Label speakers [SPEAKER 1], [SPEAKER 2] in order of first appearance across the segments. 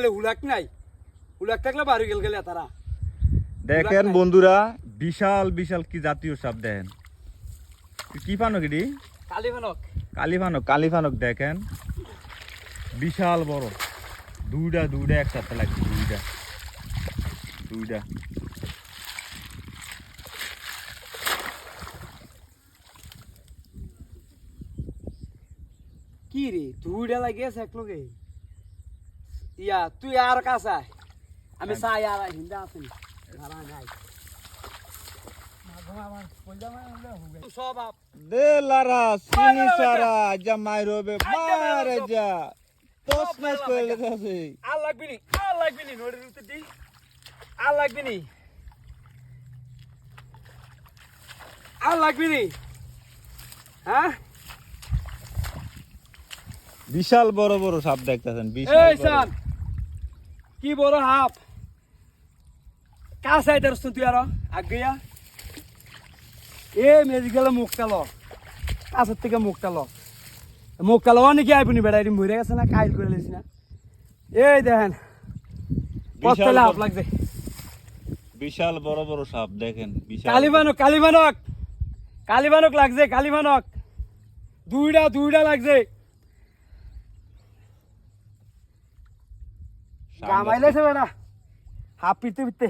[SPEAKER 1] গেলে হুলাক নাই হুলাক থাকলে বাড়ি গেলে তারা
[SPEAKER 2] দেখেন বন্ধুরা বিশাল বিশাল কি জাতীয় সাপ দেখেন কি ফানক এটি কালিফানক দেখেন বিশাল বড় দুইটা একসাথে লাগছে দুইটা
[SPEAKER 1] কি রে দুইটা লাগিয়েছে এক লগে ইয়া তুই আর কাছে আমি চাই আর হিন্দা আছি নাই সব
[SPEAKER 2] দে লারা সিনি সারা যা মাইরবে মারে যা তোস ম্যাচ করে লেছে
[SPEAKER 1] আর লাগবি নি নড়ির উত্তর দি আর লাগবি নি হ্যাঁ
[SPEAKER 2] বিশাল বড় বড় সাপ দেখতেছেন
[SPEAKER 1] এই
[SPEAKER 2] বিশাল
[SPEAKER 1] সান কি বড় হাফ কাছে আইতারছ তুই আর আগিয়া এ মেডিকেল মুখটালো কাছের থেকে মুখটালো অনেকে আইবনি বেড়াই মরে গেছে না কাইল করে লেছি না এই দেখেন কত লাভ লাগছে
[SPEAKER 2] বিশাল বড় বড় সাপ দেখেন বিশাল
[SPEAKER 1] কালিমানক লাগছে দুইটা লাগছে গামাইলেছে বেড়া হাফ পিতে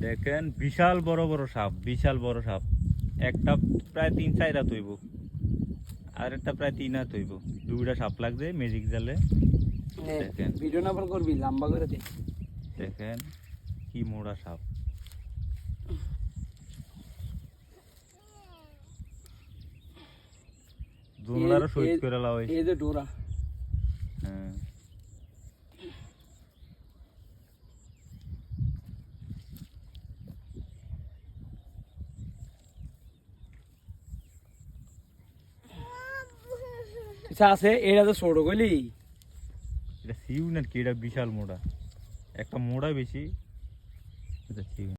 [SPEAKER 2] দেখেন বিশাল বড় সাপ একটা প্রায় 3-4 রাত হইব আর একটা প্রায় 3 রাত হইব দুইটা সাপ লাগছে ম্যাজিক জালে দেখেন
[SPEAKER 1] ভিডিও না বল করবি লম্বা করে দে
[SPEAKER 2] দেখেন কি মোড়া সাপ দুনলারও শহীদ করে লাও
[SPEAKER 1] এই যে ডোরা
[SPEAKER 2] হ্যাঁ
[SPEAKER 1] আছে এটা তো ছোট গলি
[SPEAKER 2] এটা সিউ না কি এটা বিশাল মোড়া একটা মোড়া বেশি এটা সিউ